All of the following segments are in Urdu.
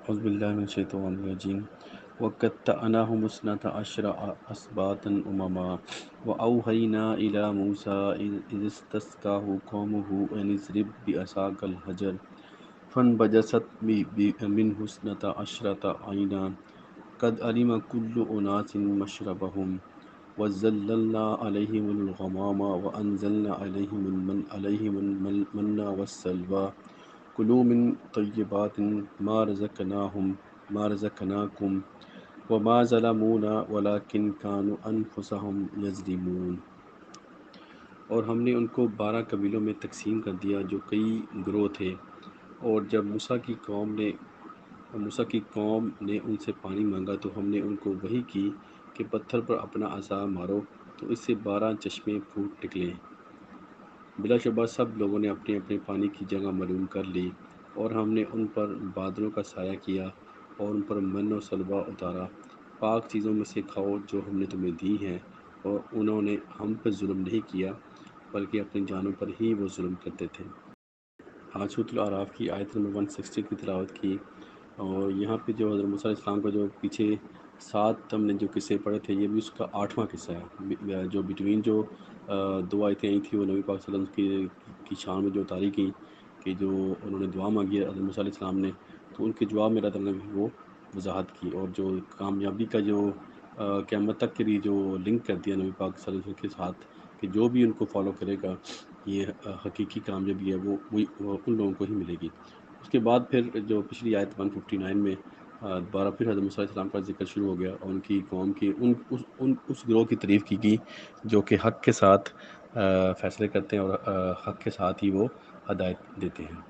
اعوذ باللہ من الشیطان الرجیم وَقَطَّعْنَاهُمُ اثْنَتَ عَشْرَ أَسْبَاطًا أُمَمًا وَأَوْحَيْنَا إِلَى مُوسَىٰ إِذِ اسْتَسْقَاهُ قَوْمُهُ أَنِ اضْرِب بِعَصَاكَ الْحَجَرَ فَانبَجَسَتْ مِنْهُ اثْنَتَ عَشْرَةَ عَيْنًا قَدْ عَلِمَ كُلُّ أُنَاسٍ مَّشْرَبَهُمْ وَظَلَّلْنَا عَلَيْهِمُ الْغَمَامَ وَأَنزَلْنَا عَلَيْهِمُ الْمَنَّ وَالسَّلْوَىٰ كُلُوا مِن طَيِّبَاتِ مَا رَزَقْنَاكُمْ وَمَا ظَلَمُونَا وَلَٰكِن كَانُوا أَنفُسَهُمْ يَظْلِمُونَ۔ اور ہم نے ان کو 12 قبیلوں میں تقسیم کر دیا جو کئی گروہ تھے، اور جب موسیٰ کی قوم نے ان سے پانی مانگا تو ہم نے ان کو وحی کی کہ پتھر پر اپنا عصا مارو تو اس سے 12 چشمے پھوٹ نکلے۔ بلا شبہ سب لوگوں نے اپنے اپنے پانی کی جگہ معلوم کر لی، اور ہم نے ان پر بادلوں کا سایہ کیا اور ان پر من و سلوہ اتارا۔ پاک چیزوں میں سے کھاؤ جو ہم نے تمہیں دی ہیں، اور انہوں نے ہم پر ظلم نہیں کیا بلکہ اپنی جانوں پر ہی وہ ظلم کرتے تھے۔ آج سورۃ الاعراف کی آیت نمبر 160 کی تلاوت کی، اور یہاں پہ جو حضرت موسیٰ علیہ السلام کا جو پیچھے 7 ہم نے جو قصے پڑھے تھے، یہ بھی اس کا 8واں قصہ ہے۔ جو بٹوین جو 2 آیتیں آئی تھیں وہ نبی پاک صلی اللہ علیہ وسلم کی شان میں جو اتاری گئیں کہ جو انہوں نے دعا مانگی ہے حضرت موسیٰ علیہ السلام نے، تو ان کے جواب میں اللہ تعالیٰ نے وہ وضاحت کی، اور جو کامیابی کا جو قیامت تک کے لیے جو لنک کر دیا نبی پاک صلی اللہ علیہ وسلم کے ساتھ کہ جو بھی ان کو فالو کرے گا یہ حقیقی کامیابی ہے وہ ان لوگوں کو ہی ملے گی۔ اس کے بعد پھر جو پچھلی آیت 159 میں دوبارہ پھر حضرت موسیٰ علیہ السلام کا ذکر شروع ہو گیا، اور ان کی قوم کی اس گروہ کی تعریف کی گئی جو کہ حق کے ساتھ فیصلے کرتے ہیں اور حق کے ساتھ ہی وہ ہدایت دیتے ہیں۔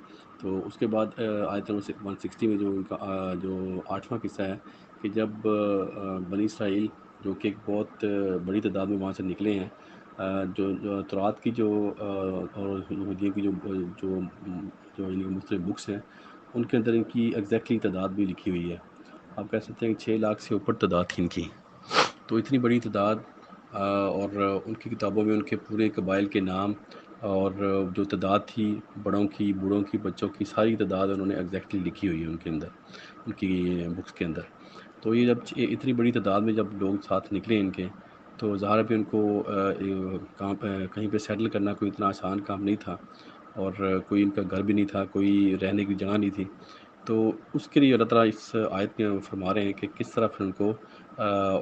تو اس کے بعد آیت نمبر 160 میں جو ان کا جو 8واں قصہ ہے کہ جب بنی اسرائیل جو کہ ایک بہت بڑی تعداد میں وہاں سے نکلے ہیں، جو تورات کی جو اور یہودیوں کی جو یعنی مختلف بکس ہیں، ان کے اندر ان کی ایگزیکٹلی تعداد بھی لکھی ہوئی ہے۔ آپ کہہ سکتے ہیں کہ 6 لاکھ سے اوپر تعداد تھی ان کی، تو اتنی بڑی تعداد، اور ان کی کتابوں میں ان کے پورے قبائل کے نام اور جو تعداد تھی بڑوں کی بوڑھوں کی بچوں کی ساری تعداد انہوں نے ایگزیکٹلی لکھی ہوئی ہے ان کے اندر، ان کی بکس کے اندر۔ تو یہ جب اتنی بڑی تعداد میں جب لوگ ساتھ نکلے ان کے، تو ظاہر پہ ان کو کہیں پہ سیٹل کرنا کوئی اتنا آسان کام نہیں تھا، اور کوئی ان کا گھر بھی نہیں تھا، کوئی رہنے کی جگہ نہیں تھی۔ تو اس کے لیے اللہ تعالیٰ اس آیت میں فرما رہے ہیں کہ کس طرح پھر ان کو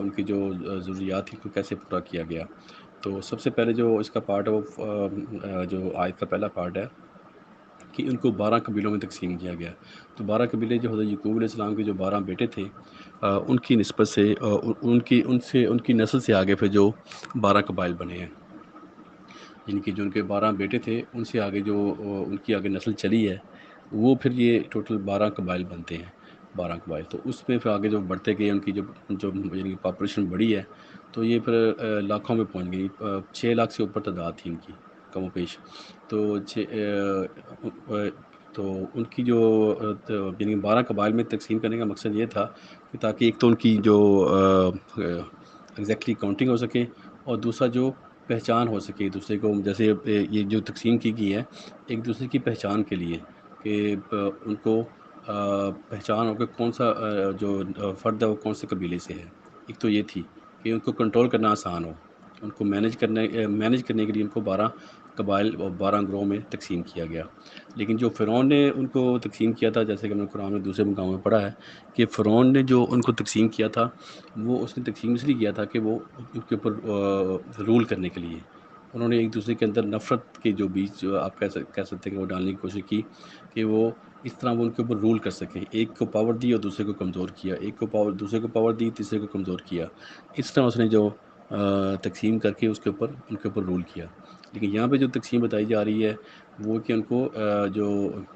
ان کی جو ضروریات تھی کو کیسے پورا کیا گیا۔ تو سب سے پہلے جو اس کا پارٹ ہے وہ جو آیت کا پہلا پارٹ ہے کہ ان کو 12 قبیلوں میں تقسیم کیا گیا۔ تو 12 قبیلے جو حضرت یعقوب علیہ السلام کے جو 12 بیٹے تھے، ان کی نسبت سے ان کی نسل سے آگے پھر جو 12 قبائل بنے ہیں، جن کی جو ان کے 12 بیٹے تھے ان سے آگے جو ان کی آگے نسل چلی ہے، وہ پھر یہ ٹوٹل 12 قبائل بنتے ہیں، 12 قبائل۔ تو اس میں پھر آگے جو بڑھتے گئے ان کی جو یعنی پاپولیشن بڑی ہے، تو یہ پھر لاکھوں میں پہنچ گئی، 6 لاکھ سے اوپر تعداد تھی ان کی کم و بیش۔ تو ان کی جو یعنی 12 قبائل میں تقسیم کرنے کا مقصد یہ تھا کہ تاکہ ایک تو ان کی جو ایگزیکٹلی کاؤنٹنگ ہو سکے، اور دوسرا جو پہچان ہو سکے ایک دوسرے کو، جیسے یہ جو تقسیم کی گئی ہے ایک دوسرے کی پہچان کے لیے کہ ان کو پہچان ہو کہ کون سا جو فرد ہے وہ کون سے قبیلے سے ہے۔ ایک تو یہ تھی کہ ان کو کنٹرول کرنا آسان ہو، ان کو مینیج کرنے کے لیے ان کو 12 قبائل اور 12 گروہ میں تقسیم کیا گیا۔ لیکن جو فرعون نے ان کو تقسیم کیا تھا، جیسے کہ ہم نے قرآن میں دوسرے مقام میں پڑھا ہے کہ فرعون نے جو ان کو تقسیم کیا تھا، وہ اس نے تقسیم اس لیے کیا تھا کہ وہ ان کے اوپر رول کرنے کے لیے انہوں نے ایک دوسرے کے اندر نفرت کے جو بیچ آپ کہہ سکتے ہیں کہ وہ ڈالنے کی کوشش کی کہ وہ اس طرح وہ ان کے اوپر رول کر سکیں، ایک کو پاور دی اور دوسرے کو کمزور کیا، دوسرے کو پاور دی تیسرے کو کمزور کیا، اس طرح اس نے جو تقسیم کر کے ان کے اوپر رول کیا۔ لیکن یہاں پہ جو تقسیم بتائی جا رہی ہے وہ کہ ان کو جو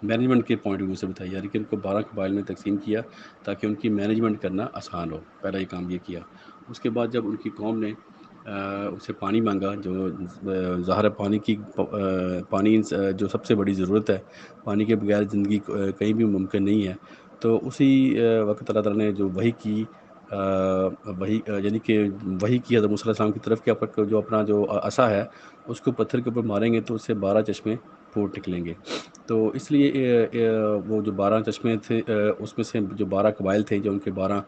مینجمنٹ کے پوائنٹ آف ویو سے بتائی جا رہی ہے کہ ان کو 12 قبائل میں تقسیم کیا تاکہ ان کی مینجمنٹ کرنا آسان ہو، پہلا یہ کام یہ کیا۔ اس کے بعد جب ان کی قوم نے اسے پانی مانگا، جو ظاہر پانی جو سب سے بڑی ضرورت ہے، پانی کے بغیر زندگی کہیں بھی ممکن نہیں ہے، تو اسی وقت اللہ تعالیٰ نے جو وحی کی وہی یعنی کہ وہی کی حضرت موسیٰ علیہ السلام کی طرف کہ جو اپنا جو عصا ہے اس کو پتھر کے اوپر ماریں گے تو اس سے 12 چشمے پھوٹ نکلیں گے. تو اس لیے وہ جو 12 چشمے تھے اس میں سے جو 12 قبائل تھے، جو ان کے 12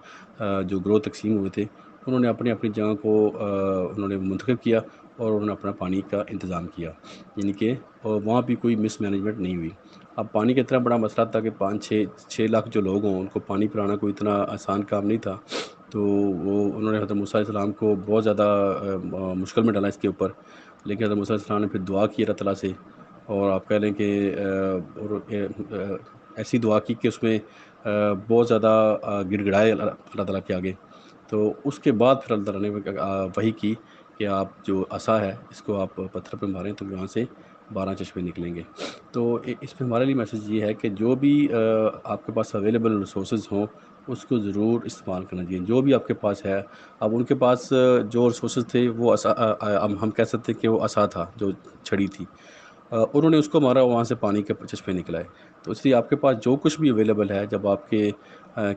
جو گروہ تقسیم ہوئے تھے، انہوں نے اپنی اپنی جگہ کو انہوں نے منتخب کیا اور انہوں نے اپنا پانی کا انتظام کیا، یعنی کہ وہاں بھی کوئی مس مینجمنٹ نہیں ہوئی. اب پانی کا اتنا بڑا مسئلہ تھا کہ 5-6 لاکھ جو لوگ ہوں ان کو پانی پلانا کوئی اتنا آسان کام نہیں تھا. تو وہ انہوں نے حضرت موسیٰ علیہ السلام کو بہت زیادہ مشکل میں ڈالا اس کے اوپر. لیکن حضرت موسیٰ علیہ السلام نے پھر دعا کی اللہ تعالیٰ سے، اور آپ کہہ لیں کہ ایسی دعا کی کہ اس میں بہت زیادہ گڑ گڑائے اللہ تعالیٰ کے آگے. تو اس کے بعد پھر اللہ تعالیٰ نے وحی کی کہ آپ جو عصا ہے اس کو آپ پتھر پہ ماریں تو وہاں سے 12 چشمے نکلیں گے. تو اس میں ہمارے لیے میسیج یہ ہے کہ جو بھی آپ کے پاس اویلیبل ریسورسز ہوں اس کو ضرور استعمال کرنا چاہیے. جو بھی آپ کے پاس ہے، اب ان کے پاس جو ریسورسز تھے وہ ہم کہہ سکتے کہ وہ عصا تھا جو چھڑی تھی، انہوں نے اس کو مارا، وہاں سے پانی کے چشمے نکلائے. تو اس لیے آپ کے پاس جو کچھ بھی اویلیبل ہے، جب آپ کے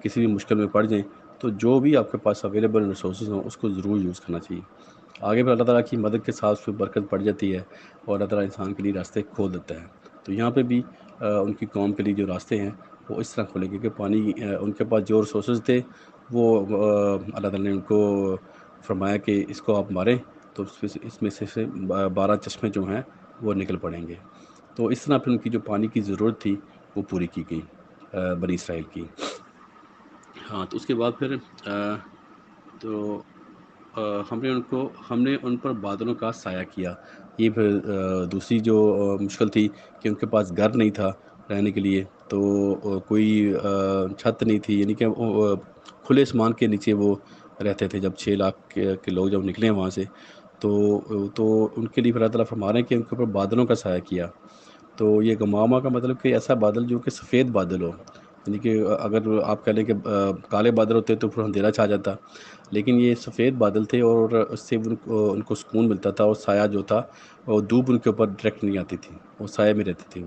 کسی بھی مشکل میں پڑ جائیں تو جو بھی آپ کے پاس اویلیبل ریسورسز ہوں اس کو ضرور یوز کرنا چاہیے. آگے پھر اللہ تعالیٰ کی مدد کے ساتھ پھر برکت پڑ جاتی ہے اور اللہ تعالیٰ انسان کے لیے راستے کھول دیتا ہے. تو یہاں پہ بھی ان کی قوم کے لیے جو راستے ہیں وہ اس طرح کھولے گے کہ پانی ان کے پاس جو ریسورسز تھے وہ اللہ تعالیٰ نے ان کو فرمایا کہ اس کو آپ ماریں تو اس میں سے 12 چشمے جو ہیں وہ نکل پڑیں گے. تو اس طرح پھر ان کی جو پانی کی ضرورت تھی وہ پوری کی گئی بنی اسرائیل کی. ہاں، تو اس کے بعد پھر تو ہم نے ان پر بادلوں کا سایہ کیا. یہ پھر دوسری جو مشکل تھی کہ ان کے پاس گھر نہیں تھا رہنے کے لیے، تو کوئی چھت نہیں تھی، یعنی کہ کھلے آسمان کے نیچے وہ رہتے تھے. جب 6 لاکھ کے لوگ جب نکلے وہاں سے تو ان کے لیے اللہ تعالیٰ فرما رہے ہیں کہ ان کے اوپر بادلوں کا سایہ کیا. تو یہ غمامہ کا مطلب کہ ایسا بادل جو کہ سفید بادل ہو، یعنی کہ اگر آپ کہہ لیں کہ کالے بادل ہوتے تو پھر اندھیرا چھا جاتا، لیکن یہ سفید بادل تھے اور اس سے ان کو سکون ملتا تھا. اور سایہ جو تھا وہ دھوپ ان کے اوپر ڈائریکٹ نہیں آتی تھی، وہ سائے میں رہتے تھے.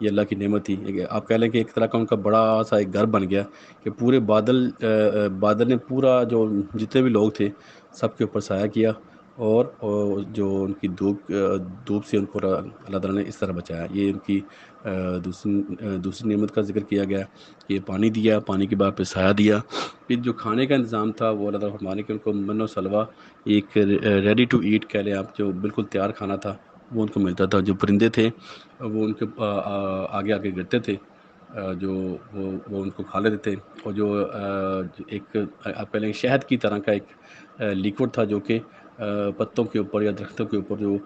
یہ اللہ کی نعمت تھی. آپ کہہ لیں کہ ایک طرح کا ان کا بڑا سا ایک گھر بن گیا کہ پورے بادل نے پورا جو جتنے بھی لوگ تھے سب کے اوپر سایہ کیا، اور جو ان کی دھوپ سے ان کو اللہ تعالیٰ نے اس طرح بچایا. یہ ان کی دوسری نعمت کا ذکر کیا گیا کہ پانی دیا، پانی کے بعد پھر سایہ دیا. پھر جو کھانے کا انتظام تھا وہ اللہ تعالیٰ فرمانے کہ ان کو من و سلوہ ایک ریڈی ٹو ایٹ کہہ لیں آپ، جو بالکل تیار کھانا تھا وہ ان کو ملتا تھا. جو پرندے تھے وہ ان کے آگے آگے گرتے تھے، جو وہ ان کو کھا لیتے تھے. اور جو ایک آپ کہہ لیں شہد کی طرح کا ایک لیکوڈ تھا جو کہ پتوں کے اوپر یا درختوں کے اوپر جو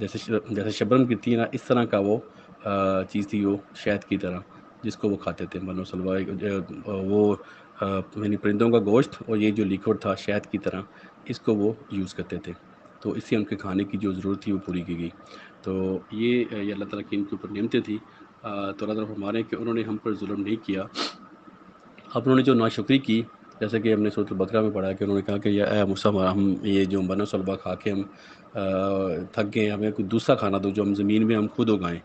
جیسے شبرم گرتی ہے نا، اس طرح کا وہ چیز تھی، وہ شہد کی طرح، جس کو وہ کھاتے تھے. من و سلوہ وہ یعنی پرندوں کا گوشت اور یہ جو لیکوڈ تھا شہد کی طرح، اس کو وہ یوز کرتے تھے. تو اس سے ان کے کھانے کی جو ضرورت تھی وہ پوری کی گئی. تو یہ اللہ تعالیٰ کی ان کے اوپر نعمتیں تھیں. تو اللہ تعالیٰ فرما رہے ہیں کہ انہوں نے ہم پر ظلم نہیں کیا. اب انہوں نے جو ناشکری کی، جیسے کہ ہم نے سورۃ البقرہ میں پڑھا کہ انہوں نے کہا کہ یا اے موسیٰ، ہم یہ جو من و سلوہ کھا کے ہم تھک گئے، ہمیں کوئی دوسرا کھانا دو جو ہم زمین میں ہم خود اگائیں.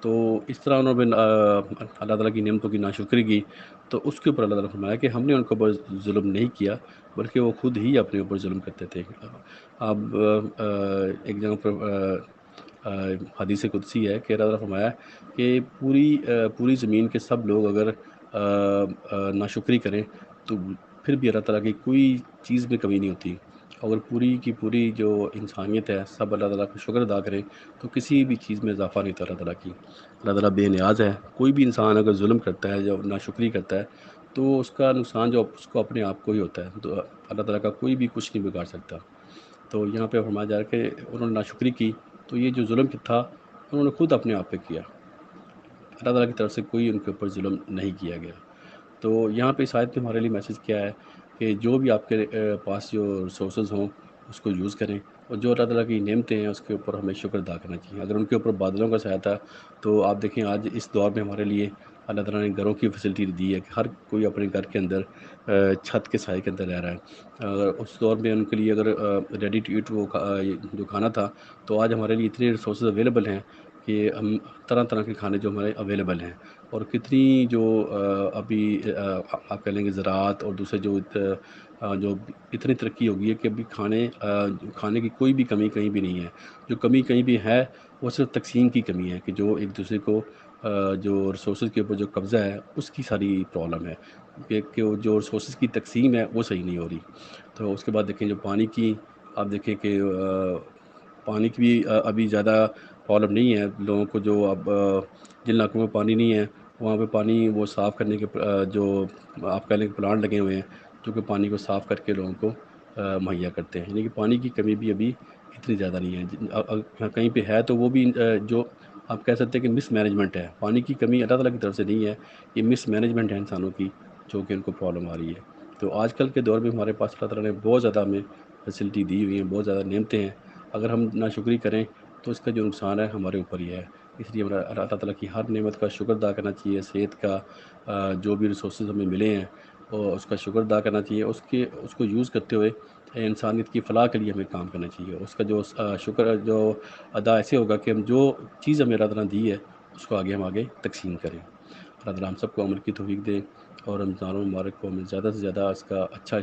تو اس طرح انہوں نے اللہ تعالیٰ کی نعمتوں کی ناشکری کی. تو اس کے اوپر اللہ تعالیٰ نے فرمایا کہ ہم نے ان کے اوپر ظلم نہیں کیا، بلکہ وہ خود ہی اپنے اوپر ظلم کرتے تھے. اب ایک جگہ پر حدیث قدسی ہے کہ اللہ تعالیٰ نے فرمایا کہ پوری زمین کے سب لوگ اگر ناشکری کریں تو پھر بھی اللہ تعالیٰ کی کوئی چیز میں کمی نہیں ہوتی. اگر پوری کی پوری جو انسانیت ہے سب اللہ تعالیٰ کا شکر ادا کریں تو کسی بھی چیز میں اضافہ نہیں ہوتا اللہ تعالیٰ کی. اللہ تعالیٰ بے نیاز ہے. کوئی بھی انسان اگر ظلم کرتا ہے، جب ناشکری کرتا ہے، تو اس کا نقصان جو اس کو اپنے آپ کو ہی ہوتا ہے. تو اللہ تعالیٰ کا کوئی بھی کچھ نہیں بگاڑ سکتا. تو یہاں پہ فرمایا جا رہا ہے کہ انہوں نے ناشکری کی تو یہ جو ظلم تھا انہوں نے خود اپنے آپ پہ کیا. اللہ تعالیٰ کی طرف سے کوئی ان کے اوپر ظلم نہیں کیا گیا. تو یہاں پہ اس آیت میں ہمارے لیے میسیج کیا ہے کہ جو بھی آپ کے پاس جو ریسورسز ہوں اس کو یوز کریں، اور جو اللہ تعالیٰ کی نعمتیں ہیں اس کے اوپر ہمیں شکر ادا کرنا چاہیے. اگر ان کے اوپر بادلوں کا سایہ تھا تو آپ دیکھیں آج اس دور میں ہمارے لیے اللہ تعالیٰ نے گھروں کی فیسلٹی دی ہے کہ ہر کوئی اپنے گھر کے اندر چھت کے سائے کے اندر رہ رہا ہے. اس دور میں ان کے لیے اگر ریڈی ٹو ایٹ وہ جو کھانا تھا، تو آج ہمارے لیے اتنے ریسورسز اویلیبل ہیں کہ ہم طرح طرح کے کھانے جو ہمارے اویلیبل ہیں، اور کتنی جو ابھی آپ کہہ لیں گے زراعت اور دوسرے جو اتنی ترقی ہو گئی ہے کہ ابھی کھانے کی کوئی بھی کمی کہیں بھی نہیں ہے۔ جو کمی کہیں بھی ہے وہ صرف تقسیم کی کمی ہے کہ جو ایک دوسرے کو جو ریسورسز کے اوپر جو قبضہ ہے اس کی ساری پرابلم ہے، کہ وہ جو ریسورسز کی تقسیم ہے وہ صحیح نہیں ہو رہی۔ تو اس کے بعد دیکھیں جو پانی کی، آپ دیکھیں کہ پانی کی بھی ابھی زیادہ پرابلم نہیں ہے لوگوں کو، جو اب جن علاقوں میں پانی نہیں ہے وہاں پہ پانی وہ صاف کرنے کے جو آپ کہہ لیں کہ پلانٹ لگے ہوئے ہیں جو کہ پانی کو صاف کر کے لوگوں کو مہیا کرتے ہیں، یعنی کہ پانی کی کمی بھی ابھی اتنی زیادہ نہیں ہے۔ کہیں پہ ہے تو وہ بھی جو آپ کہہ سکتے ہیں کہ مس مینجمنٹ ہے، پانی کی کمی اللہ تعالیٰ کی طرف سے نہیں ہے، یہ مس مینجمنٹ ہے انسانوں کی جو کہ ان کو پرابلم آ رہی ہے۔ تو آج کل کے دور میں ہمارے پاس اللہ تعالیٰ نے بہت زیادہ ہمیں فیسلٹی دی ہوئی ہیں، بہت زیادہ نعمتیں ہیں، اگر ہم ناشکری کریں تو اس کا جو نقصان ہے ہمارے اوپر ہی ہے۔ اس لیے ہمیں اللہ تعالیٰ کی ہر نعمت کا شکر ادا کرنا چاہیے، صحت کا جو بھی ریسورسز ہمیں ملے ہیں اور اس کا شکر ادا کرنا چاہیے، اس کو یوز کرتے ہوئے انسانیت کی فلاح کے لیے ہمیں کام کرنا چاہیے۔ اس کا جو شکر جو ادا ایسے ہوگا کہ ہم جو چیز ہمیں اللہ تعالیٰ نے دی ہے اس کو ہم آگے تقسیم کریں۔ اللہ تعالیٰ ہم سب کو عمل کی توفیق دے، اور رمضان المبارک کو ہمیں زیادہ سے زیادہ اس کا اچھا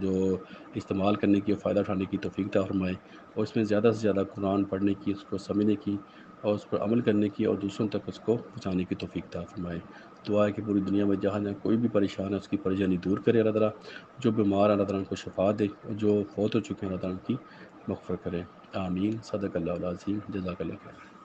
جو استعمال کرنے کی اور فائدہ اٹھانے کی توفیق عطا فرمائے، اور اس میں زیادہ سے زیادہ قرآن پڑھنے کی، اس کو سمجھنے کی اور اس پر عمل کرنے کی اور دوسروں تک اس کو پہنچانے کی توفیق عطا فرمائے۔ دعا ہے کہ پوری دنیا میں جہاں جہاں کوئی بھی پریشان ہے اس کی پریشانی دور کرے اللہ تعالیٰ، جو بیمار ہیں اللہ تعالیٰ ان کو شفا دے، اور جو فوت ہو چکے ہیں اللہ تعالیٰ ان کی مغفرت کرے۔ آمین۔ صدق اللہ العظیم۔ جزاک اللہ خیر۔